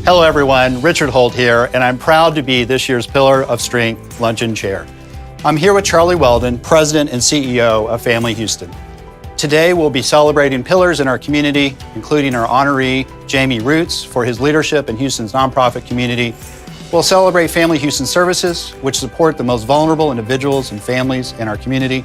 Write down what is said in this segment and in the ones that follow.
Hello everyone, Richard Holt here, and I'm proud to be this year's Pillar of Strength Luncheon Chair. I'm here with Charlie Weldon, President and CEO of Family Houston. Today we'll be celebrating pillars in our community, including our honoree, Jamie Roots, for his leadership in Houston's nonprofit community. We'll celebrate Family Houston Services, which support the most vulnerable individuals and families in our community.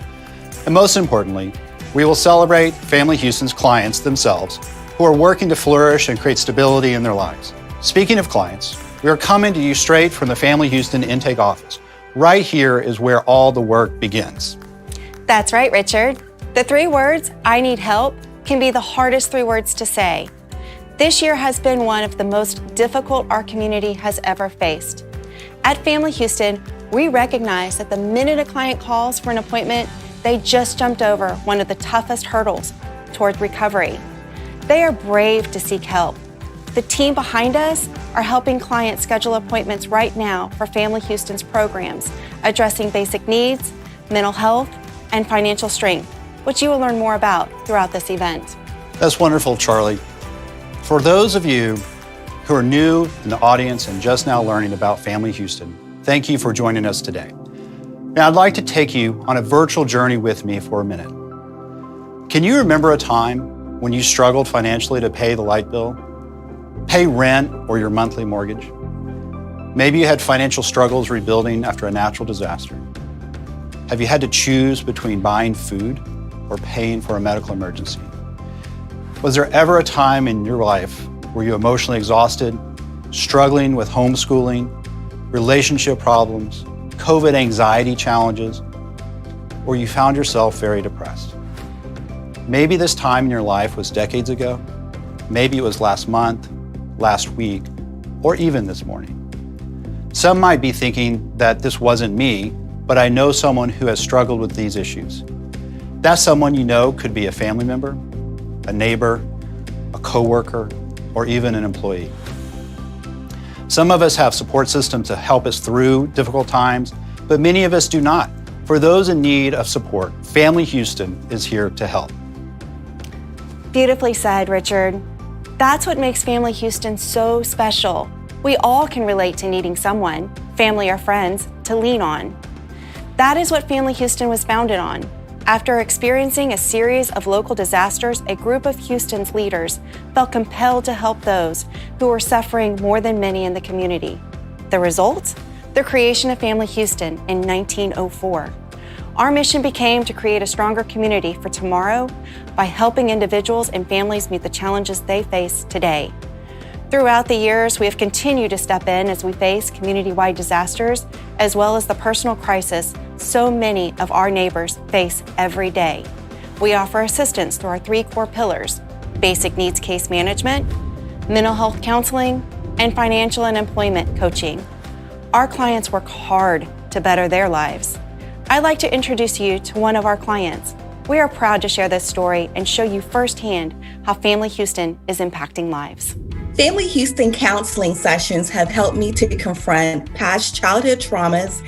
And most importantly, we will celebrate Family Houston's clients themselves, who are working to flourish and create stability in their lives. Speaking of clients, we are coming to you straight from the Family Houston Intake Office. Right here is where all the work begins. That's right, Richard. The 3 words, I need help, can be the hardest 3 words to say. This year has been one of the most difficult our community has ever faced. At Family Houston, we recognize that the minute a client calls for an appointment, they just jumped over one of the toughest hurdles toward recovery. They are brave to seek help. The team behind us are helping clients schedule appointments right now for Family Houston's programs, addressing basic needs, mental health, and financial strength, which you will learn more about throughout this event. That's wonderful, Charlie. For those of you who are new in the audience and just now learning about Family Houston, thank you for joining us today. Now, I'd like to take you on a virtual journey with me for a minute. Can you remember a time when you struggled financially to pay the light bill, pay rent or your monthly mortgage? Maybe you had financial struggles rebuilding after a natural disaster. Have you had to choose between buying food or paying for a medical emergency? Was there ever a time in your life where you emotionally exhausted, struggling with homeschooling, relationship problems, COVID anxiety challenges, or you found yourself very depressed? Maybe this time in your life was decades ago. Maybe it was last month, last week, or even this morning. Some might be thinking that this wasn't me, but I know someone who has struggled with these issues. That someone you know could be a family member, a neighbor, a coworker, or even an employee. Some of us have support systems to help us through difficult times, but many of us do not. For those in need of support, Family Houston is here to help. Beautifully said, Richard. That's what makes Family Houston so special. We all can relate to needing someone, family or friends, to lean on. That is what Family Houston was founded on. After experiencing a series of local disasters, a group of Houston's leaders felt compelled to help those who were suffering more than many in the community. The result? The creation of Family Houston in 1904. Our mission became to create a stronger community for tomorrow by helping individuals and families meet the challenges they face today. Throughout the years, we have continued to step in as we face community-wide disasters, as well as the personal crisis so many of our neighbors face every day. We offer assistance through our 3 core pillars: basic needs case management, mental health counseling, and financial and employment coaching. Our clients work hard to better their lives. I'd like to introduce you to one of our clients. We are proud to share this story and show you firsthand how Family Houston is impacting lives. Family Houston counseling sessions have helped me to confront past childhood traumas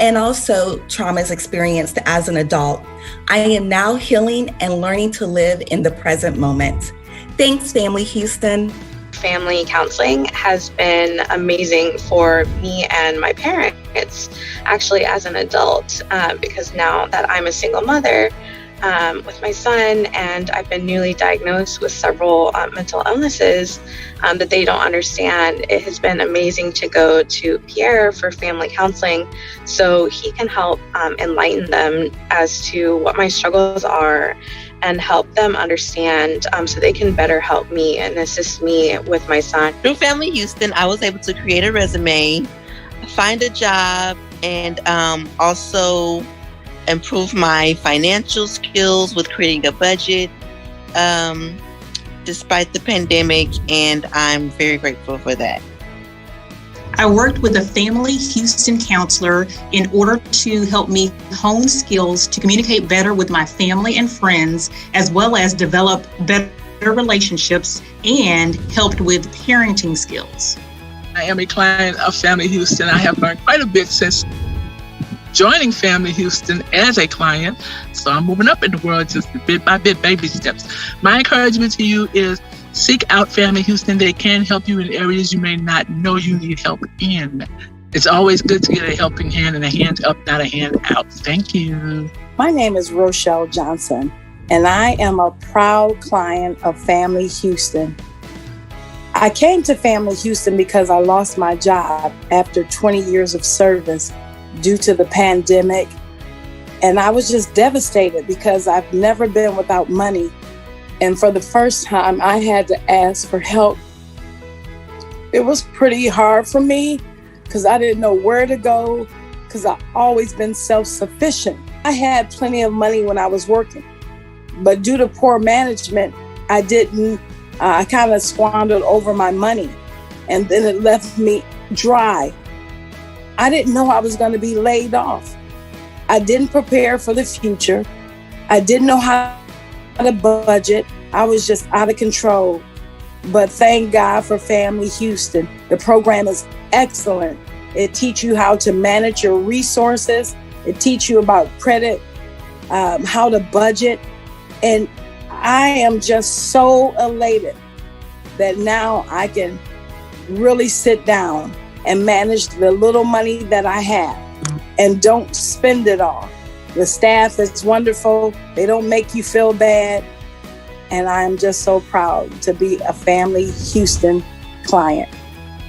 and also traumas experienced as an adult. I am now healing and learning to live in the present moment. Thanks, Family Houston. Family counseling has been amazing for me and my parents, actually as an adult, because now that I'm a single mother with my son, and I've been newly diagnosed with several mental illnesses that they don't understand, it has been amazing to go to Pierre for family counseling so he can help enlighten them as to what my struggles are and help them understand so they can better help me and assist me with my son. Through Family Houston, I was able to create a resume, find a job, and also improve my financial skills with creating a budget despite the pandemic, and I'm very grateful for that. I worked with a Family Houston counselor in order to help me hone skills to communicate better with my family and friends, as well as develop better relationships, and helped with parenting skills. I am a client of Family Houston. I have learned quite a bit since joining Family Houston as a client. So I'm moving up in the world just bit by bit, baby steps. My encouragement to you is Seek out Family Houston. They can help you in areas you may not know you need help in. It's always good to get a helping hand and a hand up, not a hand out. Thank you. My name is Rochelle Johnson, and I am a proud client of Family Houston. I came to Family Houston because I lost my job after 20 years of service due to the pandemic. And I was just devastated because I've never been without money. And for the first time, I had to ask for help. It was pretty hard for me because I didn't know where to go because I've always been self-sufficient. I had plenty of money when I was working, but due to poor management, I kind of squandered over my money, and then it left me dry. I didn't know I was going to be laid off. I didn't prepare for the future. I didn't know how to budget. I was just out of control. But thank God for Family Houston. The program is excellent. It teaches you how to manage your resources. It teaches you about credit, how to budget. And I am just so elated that now I can really sit down and manage the little money that I have and don't spend it all. The staff is wonderful. They don't make you feel bad. And I'm just so proud to be a Family Houston client.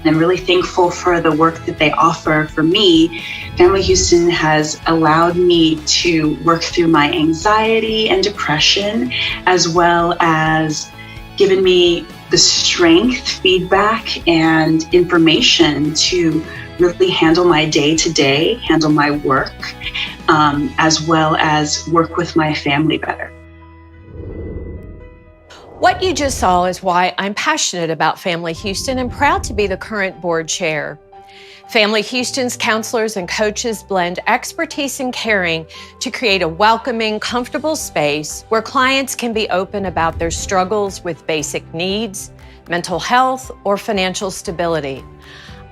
I'm really thankful for the work that they offer for me. Family Houston has allowed me to work through my anxiety and depression, as well as given me the strength, feedback, and information to really handle my day-to-day, handle my work, as well as work with my family better. What you just saw is why I'm passionate about Family Houston and proud to be the current board chair. Family Houston's counselors and coaches blend expertise and caring to create a welcoming, comfortable space where clients can be open about their struggles with basic needs, mental health, or financial stability.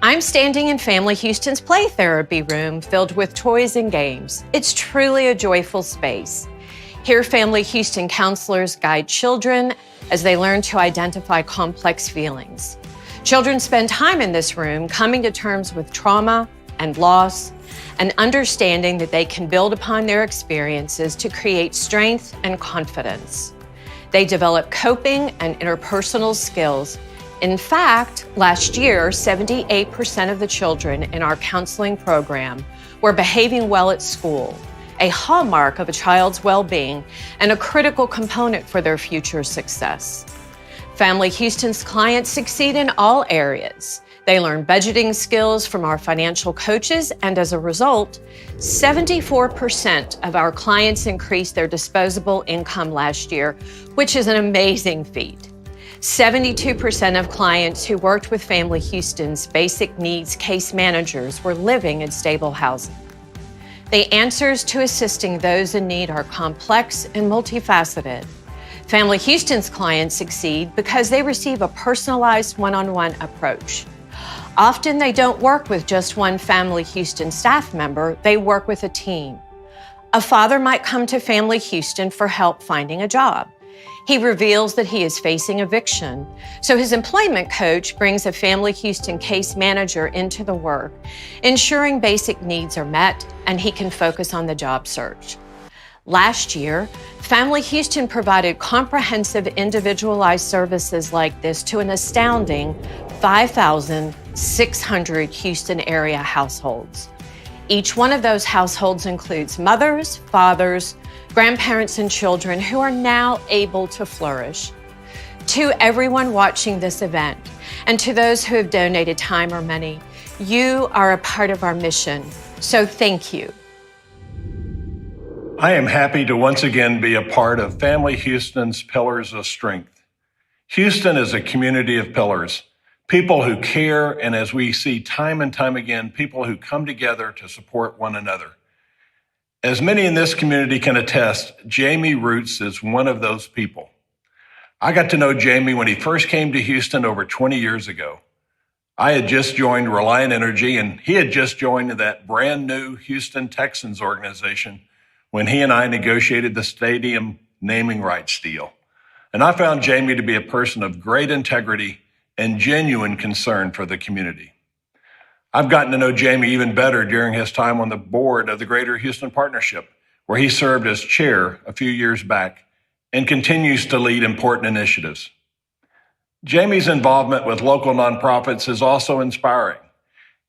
I'm standing in Family Houston's play therapy room filled with toys and games. It's truly a joyful space. Here, Family Houston counselors guide children as they learn to identify complex feelings. Children spend time in this room coming to terms with trauma and loss and understanding that they can build upon their experiences to create strength and confidence. They develop coping and interpersonal skills. In fact, last year, 78% of the children in our counseling program were behaving well at school, a hallmark of a child's well-being and a critical component for their future success. Family Houston's clients succeed in all areas. They learn budgeting skills from our financial coaches, and as a result, 74% of our clients increased their disposable income last year, which is an amazing feat. 72% of clients who worked with Family Houston's basic needs case managers were living in stable housing. The answers to assisting those in need are complex and multifaceted. Family Houston's clients succeed because they receive a personalized one-on-one approach. Often they don't work with just one Family Houston staff member, they work with a team. A father might come to Family Houston for help finding a job. He reveals that he is facing eviction, so his employment coach brings a Family Houston case manager into the work, ensuring basic needs are met and he can focus on the job search. Last year, Family Houston provided comprehensive individualized services like this to an astounding 5,600 Houston area households. Each one of those households includes mothers, fathers, grandparents, and children who are now able to flourish. To everyone watching this event, and to those who have donated time or money, you are a part of our mission, so thank you. I am happy to once again be a part of Family Houston's Pillars of Strength. Houston is a community of pillars, people who care, and as we see time and time again, people who come together to support one another. As many in this community can attest, Jamie Roots is one of those people. I got to know Jamie when he first came to Houston over 20 years ago. I had just joined Reliant Energy, and he had just joined that brand new Houston Texans organization when he and I negotiated the stadium naming rights deal. And I found Jamie to be a person of great integrity and genuine concern for the community. I've gotten to know Jamie even better during his time on the board of the Greater Houston Partnership, where he served as chair a few years back and continues to lead important initiatives. Jamie's involvement with local nonprofits is also inspiring.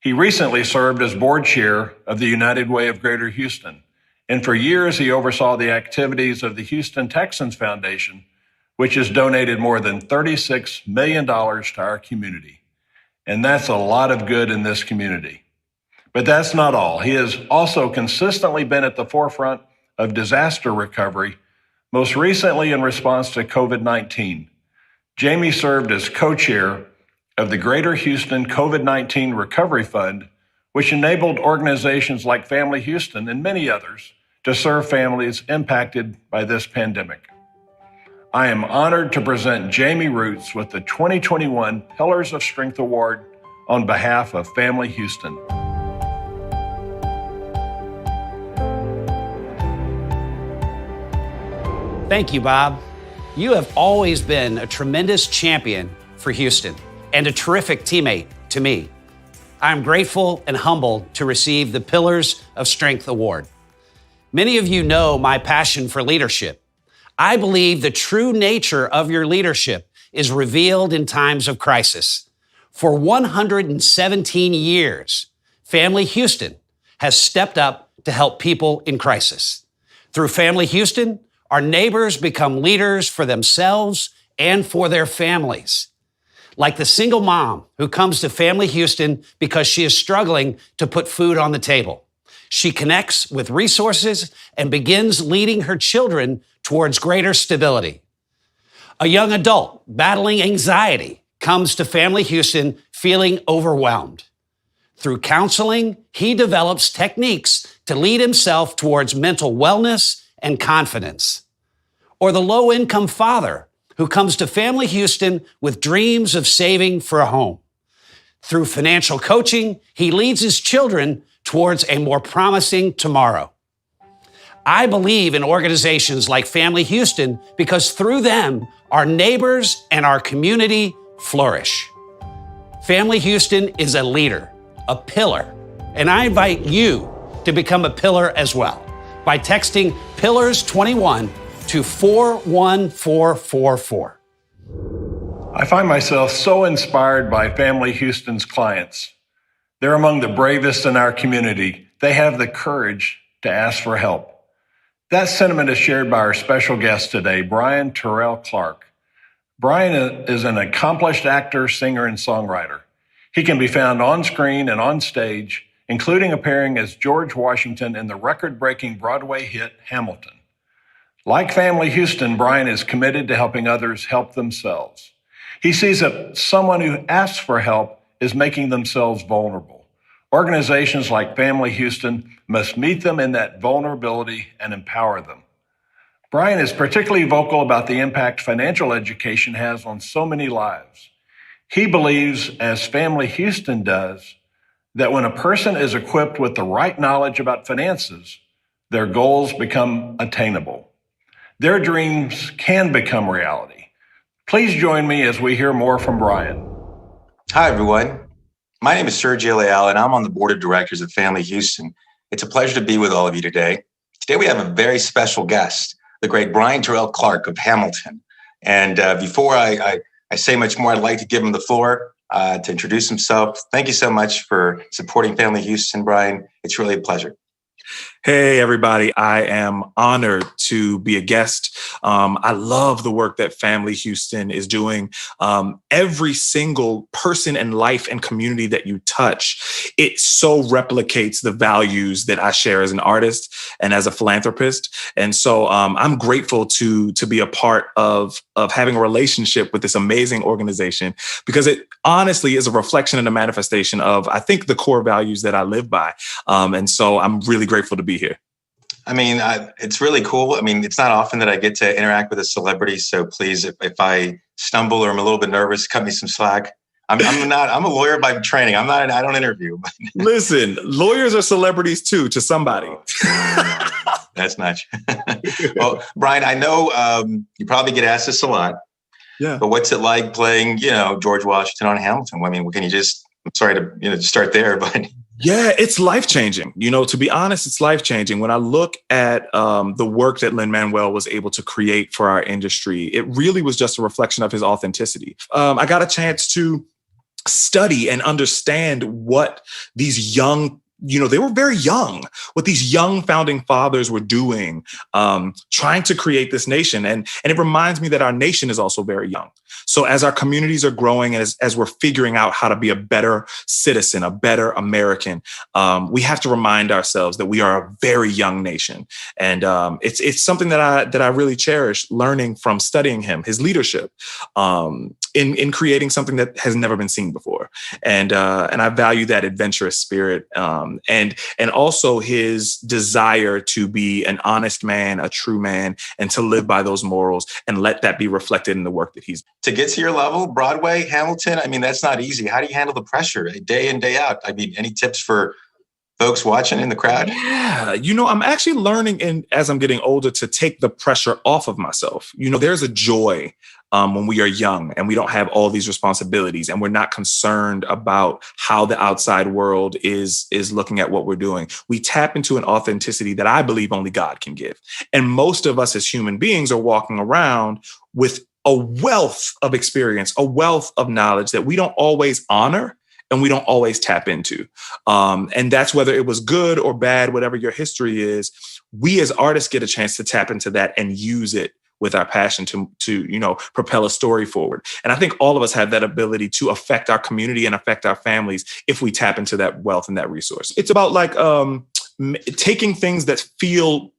He recently served as board chair of the United Way of Greater Houston, and for years he oversaw the activities of the Houston Texans Foundation, which has donated more than $36 million to our community. And that's a lot of good in this community. But that's not all. He has also consistently been at the forefront of disaster recovery, most recently in response to COVID-19. Jamie served as co-chair of the Greater Houston COVID-19 Recovery Fund, which enabled organizations like Family Houston and many others to serve families impacted by this pandemic. I am honored to present Jamie Roots with the 2021 Pillars of Strength Award on behalf of Family Houston. Thank you, Bob. You have always been a tremendous champion for Houston and a terrific teammate to me. I'm grateful and humbled to receive the Pillars of Strength Award. Many of you know my passion for leadership. I believe the true nature of your leadership is revealed in times of crisis. For 117 years, Family Houston has stepped up to help people in crisis. Through Family Houston, our neighbors become leaders for themselves and for their families. Like the single mom who comes to Family Houston because she is struggling to put food on the table. She connects with resources and begins leading her children towards greater stability. A young adult battling anxiety comes to Family Houston feeling overwhelmed. Through counseling, he develops techniques to lead himself towards mental wellness and confidence. Or the low-income father who comes to Family Houston with dreams of saving for a home. Through financial coaching, he leads his children towards a more promising tomorrow. I believe in organizations like Family Houston because through them, our neighbors and our community flourish. Family Houston is a leader, a pillar, and I invite you to become a pillar as well by texting PILLARS21 to 41444. I find myself so inspired by Family Houston's clients. They're among the bravest in our community. They have the courage to ask for help. That sentiment is shared by our special guest today, Brian Terrell Clark. Brian is an accomplished actor, singer, and songwriter. He can be found on screen and on stage, including appearing as George Washington in the record-breaking Broadway hit Hamilton. Like Family Houston, Brian is committed to helping others help themselves. He sees that someone who asks for help is making themselves vulnerable. Organizations like Family Houston must meet them in that vulnerability and empower them. Brian is particularly vocal about the impact financial education has on so many lives. He believes, as Family Houston does, that when a person is equipped with the right knowledge about finances, their goals become attainable. Their dreams can become reality. Please join me as we hear more from Brian. Hi, everyone. My name is Sergio Leal, and I'm on the board of directors of Family Houston. It's a pleasure to be with all of you today. Today, we have a very special guest, the great Brian Terrell Clark of Hamilton. And before I say much more, I'd like to give him the floor to introduce himself. Thank you so much for supporting Family Houston, Brian. It's really a pleasure. Hey, everybody. I am honored to be a guest. I love the work that Family Houston is doing. Every single person and life and community that you touch, it so replicates the values that I share as an artist and as a philanthropist. And so I'm grateful to be a part of having a relationship with this amazing organization, because it honestly is a reflection and a manifestation of, I think, the core values that I live by. And so I'm really grateful to be here. I mean, it's really cool. I mean, it's not often that I get to interact with a celebrity. So please, if I stumble or I'm a little bit nervous, cut me some slack. I'm a lawyer by training. I don't interview. Listen, lawyers are celebrities too, to somebody. That's not well, Brian, I know you probably get asked this a lot. Yeah. But what's it like playing, George Washington on Hamilton? I mean, can you I'm sorry to, start there, but. Yeah, it's life-changing. To be honest, it's life-changing. When I look at the work that Lin-Manuel was able to create for our industry, it really was just a reflection of his authenticity. I got a chance to study and understand what these young they were very young, what these young founding fathers were doing, trying to create this nation. And it reminds me that our nation is also very young. So as our communities are growing and as we're figuring out how to be a better citizen, a better American, we have to remind ourselves that we are a very young nation. And it's something that I really cherish, learning from studying him, his leadership, in creating something that has never been seen before. And I value that adventurous spirit, and also his desire to be an honest man, a true man, and to live by those morals and let that be reflected in the work that he's doing. To get to your level, Broadway, Hamilton, I mean, that's not easy. How do you handle the pressure day in, day out? I mean, any tips for folks watching in the crowd? Yeah, I'm actually learning as I'm getting older to take the pressure off of myself. There's a joy when we are young and we don't have all these responsibilities and we're not concerned about how the outside world is looking at what we're doing. We tap into an authenticity that I believe only God can give. And most of us as human beings are walking around with a wealth of experience, a wealth of knowledge that we don't always honor and we don't always tap into. And that's whether it was good or bad, whatever your history is. We as artists get a chance to tap into that and use it with our passion to propel a story forward. And I think all of us have that ability to affect our community and affect our families if we tap into that wealth and that resource. It's about taking things that feel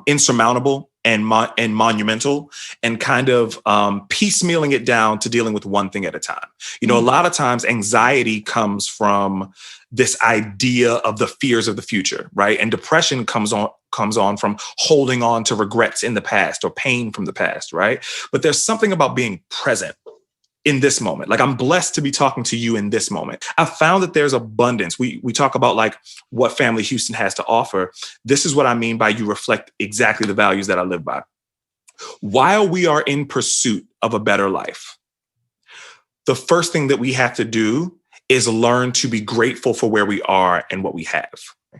insurmountable and monumental and kind of piecemealing it down to dealing with one thing at a time. A lot of times anxiety comes from this idea of the fears of the future, right? And depression comes on from holding on to regrets in the past or pain from the past, right? But there's something about being present in this moment. Like, I'm blessed to be talking to you in this moment. I've found that there's abundance. We talk about what Family Houston has to offer. This is what I mean by you reflect exactly the values that I live by. While we are in pursuit of a better life, the first thing that we have to do is learn to be grateful for where we are and what we have.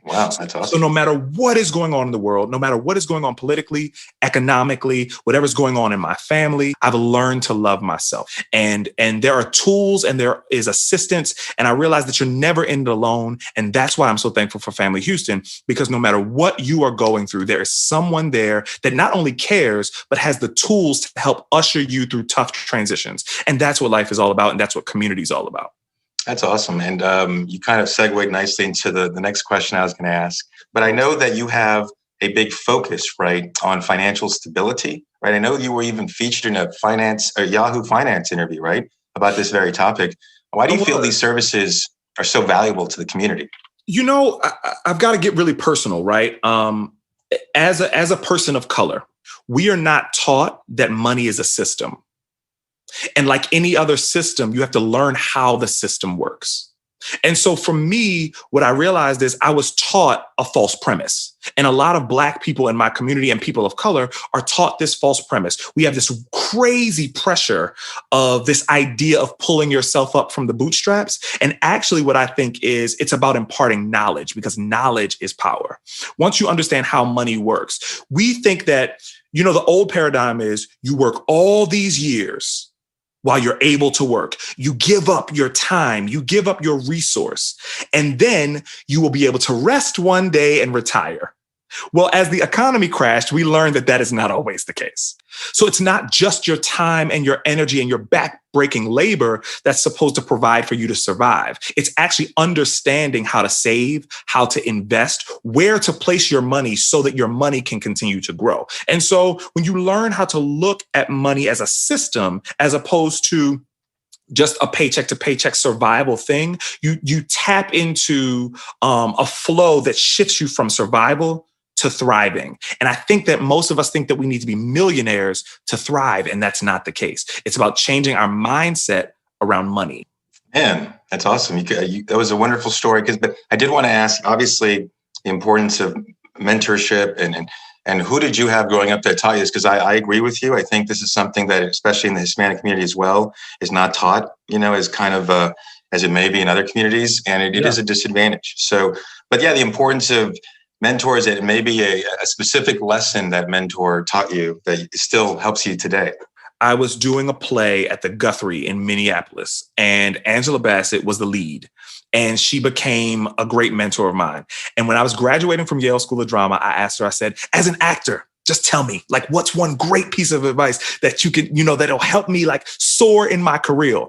Wow, that's awesome. So no matter what is going on in the world, no matter what is going on politically, economically, whatever's going on in my family, I've learned to love myself. And there are tools and there is assistance. And I realize that you're never in it alone. And that's why I'm so thankful for Family Houston, because no matter what you are going through, there is someone there that not only cares, but has the tools to help usher you through tough transitions. And that's what life is all about. And that's what community is all about. That's awesome. And you kind of segued nicely into the next question I was going to ask. But I know that you have a big focus, right, on financial stability, right? I know you were even featured in a Yahoo Finance interview, right, about this very topic. Why do you feel these services are so valuable to the community? I've got to get really personal, right? As a person of color, we are not taught that money is a system. And like any other system, you have to learn how the system works. And so for me, what I realized is I was taught a false premise. And a lot of Black people in my community and people of color are taught this false premise. We have this crazy pressure of this idea of pulling yourself up from the bootstraps. And actually what I think is it's about imparting knowledge, because knowledge is power. Once you understand how money works, we think that, the old paradigm is you work all these years while you're able to work. You give up your time, you give up your resource, and then you will be able to rest one day and retire. Well, as the economy crashed, we learned that that is not always the case. So it's not just your time and your energy and your back-breaking labor that's supposed to provide for you to survive. It's actually understanding how to save, how to invest, where to place your money so that your money can continue to grow. And so when you learn how to look at money as a system, as opposed to just a paycheck to paycheck survival thing, you tap into a flow that shifts you from survival to thriving. And I think that most of us think that we need to be millionaires to thrive, and that's not the case. It's about changing our mindset around money. Man, that's awesome. That was a wonderful story. But I did want to ask, obviously, the importance of mentorship and And who did you have growing up that taught you this? Because I agree with you. I think this is something that, especially in the Hispanic community as well, is not taught, as kind of as it may be in other communities. And it is a disadvantage. So, but yeah, the importance of mentors, it may be a specific lesson that mentor taught you that still helps you today. I was doing a play at the Guthrie in Minneapolis, and Angela Bassett was the lead. And she became a great mentor of mine. And when I was graduating from Yale School of Drama, I asked her, I said, as an actor, just tell me, like, what's one great piece of advice that you can, that'll help me like soar in my career.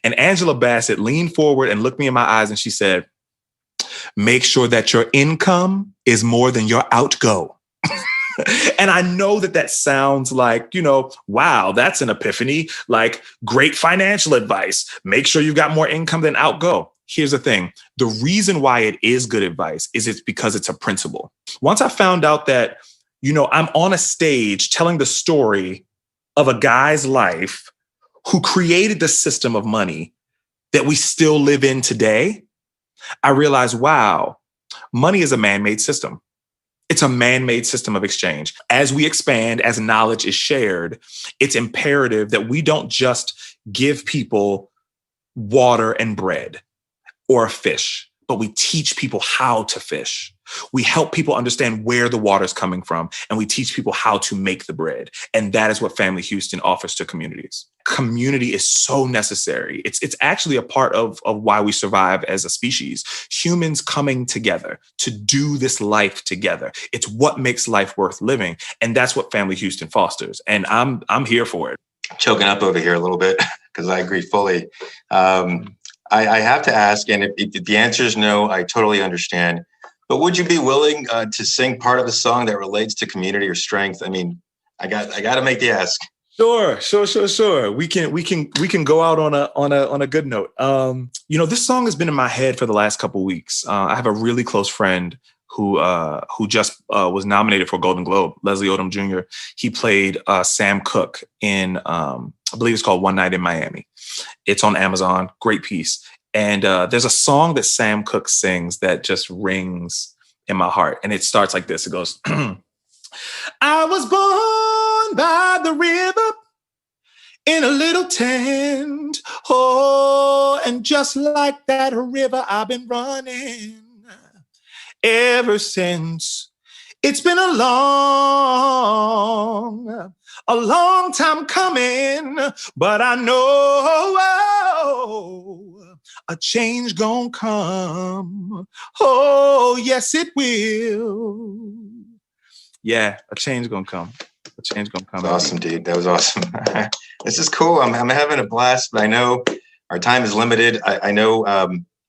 And Angela Bassett leaned forward and looked me in my eyes and she said, make sure that your income is more than your outgo. And I know that sounds like, wow, that's an epiphany, like great financial advice. Make sure you've got more income than outgo. Here's the thing. The reason why it is good advice is it's because it's a principle. Once I found out that, I'm on a stage telling the story of a guy's life who created the system of money that we still live in today, I realized, wow, money is a man-made system. It's a man-made system of exchange. As we expand, as knowledge is shared, it's imperative that we don't just give people water and bread or a fish, but we teach people how to fish. We help people understand where the water's coming from, and we teach people how to make the bread. And that is what Family Houston offers to communities. Community is so necessary. It's actually a part of why we survive as a species. Humans coming together to do this life together. It's what makes life worth living. And that's what Family Houston fosters. And I'm here for it. Choking up over here a little bit because I agree fully. I have to ask, and if the answer is no, I totally understand. But would you be willing to sing part of a song that relates to community or strength? I mean, I got to make the ask. Sure. We can go out on a good note. This song has been in my head for the last couple of weeks. I have a really close friend who just was nominated for a Golden Globe, Leslie Odom Jr. He played Sam Cooke in, I believe it's called One Night in Miami. It's on Amazon. Great piece. And there's a song that Sam Cooke sings that just rings in my heart. And it starts like this. It goes, I was born by the river in a little tent. Oh, and just like that river, I've been running ever since. It's been a long time coming, but I know a change gonna come. Oh, yes, it will. Yeah, a change gonna come. A change gonna come. That's awesome, dude. That was awesome. This is cool. I'm having a blast, but I know our time is limited. I know.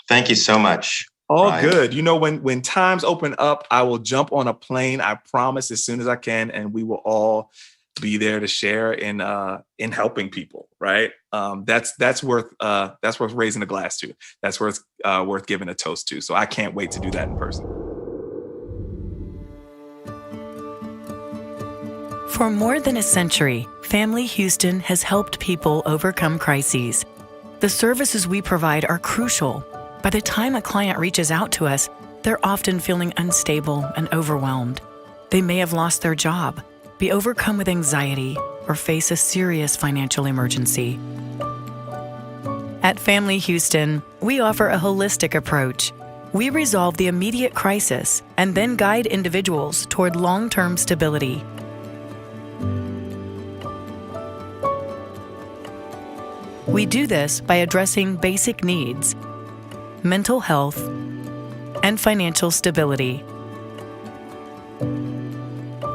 Thank you so much. All Ryan. Good. When times open up, I will jump on a plane. I promise, as soon as I can, and we will all be there to share in helping people. Right. That's worth raising a glass to. That's worth giving a toast to. So I can't wait to do that in person. For more than a century, Family Houston has helped people overcome crises. The services we provide are crucial. By the time a client reaches out to us, they're often feeling unstable and overwhelmed. They may have lost their job, be overcome with anxiety, or face a serious financial emergency. At Family Houston, we offer a holistic approach. We resolve the immediate crisis and then guide individuals toward long-term stability. We do this by addressing basic needs, mental health, and financial stability.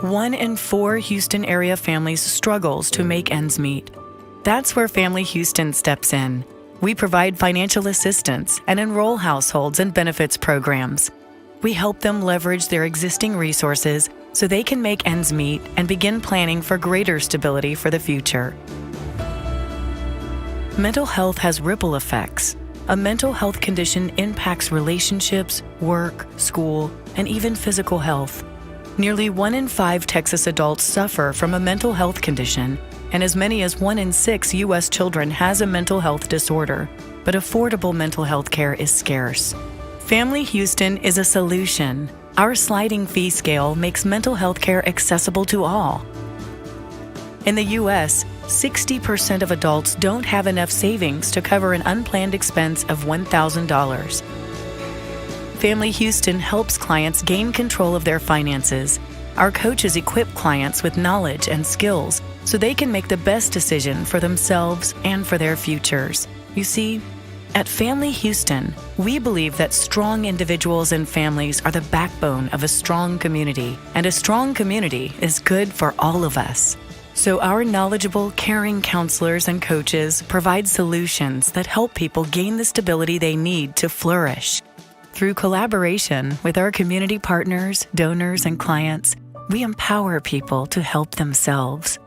1 in 4 Houston area families struggles to make ends meet. That's where Family Houston steps in. We provide financial assistance and enroll households in benefits programs. We help them leverage their existing resources so they can make ends meet and begin planning for greater stability for the future. Mental health has ripple effects. A mental health condition impacts relationships, work, school, and even physical health. Nearly 1 in 5 Texas adults suffer from a mental health condition, and as many as 1 in 6 U.S. children has a mental health disorder. But affordable mental health care is scarce. Family Houston is a solution, Our sliding fee scale makes mental health care accessible to all. In the U.S., 60% of adults don't have enough savings to cover an unplanned expense of $1,000. Family Houston helps clients gain control of their finances. Our coaches equip clients with knowledge and skills so they can make the best decision for themselves and for their futures. You see, at Family Houston, we believe that strong individuals and families are the backbone of a strong community, and a strong community is good for all of us. So our knowledgeable, caring counselors and coaches provide solutions that help people gain the stability they need to flourish. Through collaboration with our community partners, donors, and clients, we empower people to help themselves.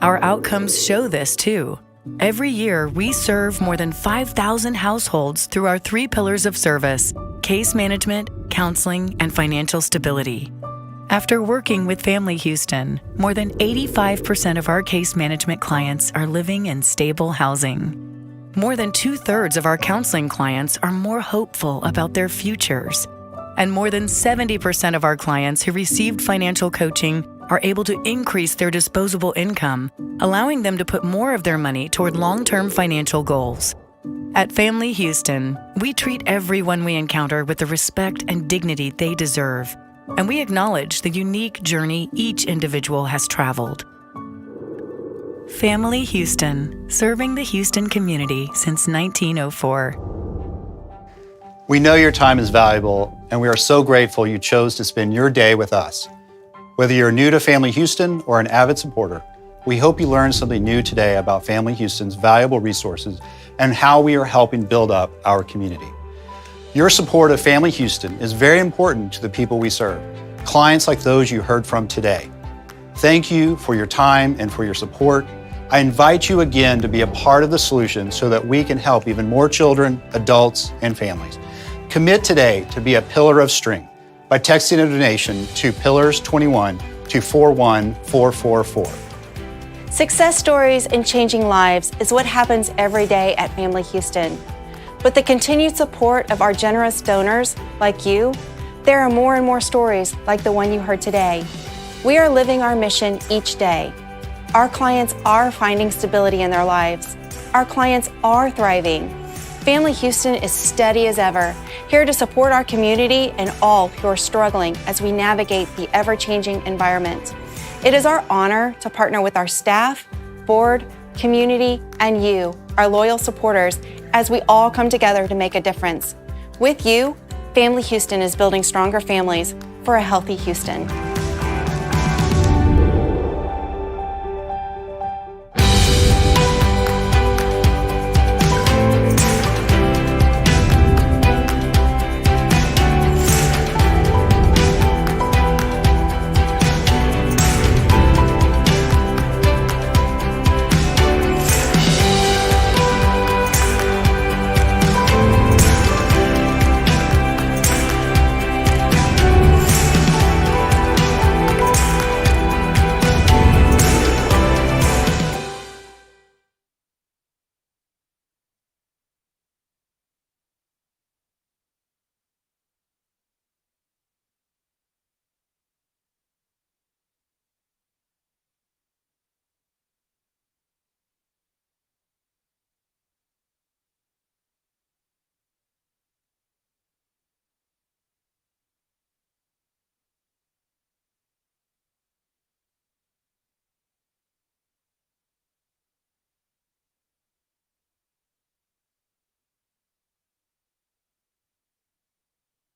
Our outcomes show this too. Every year, we serve more than 5,000 households through our 3 pillars of service: case management, counseling, and financial stability. After working with Family Houston, more than 85% of our case management clients are living in stable housing. More than 2/3 of our counseling clients are more hopeful about their futures. And more than 70% of our clients who received financial coaching are able to increase their disposable income, allowing them to put more of their money toward long-term financial goals. At Family Houston, we treat everyone we encounter with the respect and dignity they deserve, and we acknowledge the unique journey each individual has traveled. Family Houston, serving the Houston community since 1904. We know your time is valuable, and we are so grateful you chose to spend your day with us. Whether you're new to Family Houston or an avid supporter, we hope you learned something new today about Family Houston's valuable resources and how we are helping build up our community. Your support of Family Houston is very important to the people we serve, clients like those you heard from today. Thank you for your time and for your support. I invite you again to be a part of the solution so that we can help even more children, adults, and families. Commit today to be a pillar of strength by texting a donation to Pillars21 to 41444. Success stories and changing lives is what happens every day at Family Houston. With the continued support of our generous donors like you, there are more and more stories like the one you heard today. We are living our mission each day. Our clients are finding stability in their lives. Our clients are thriving. Family Houston is steady as ever, here to support our community and all who are struggling as we navigate the ever-changing environment. It is our honor to partner with our staff, board, community, and you, our loyal supporters, as we all come together to make a difference. With you, Family Houston is building stronger families for a healthy Houston.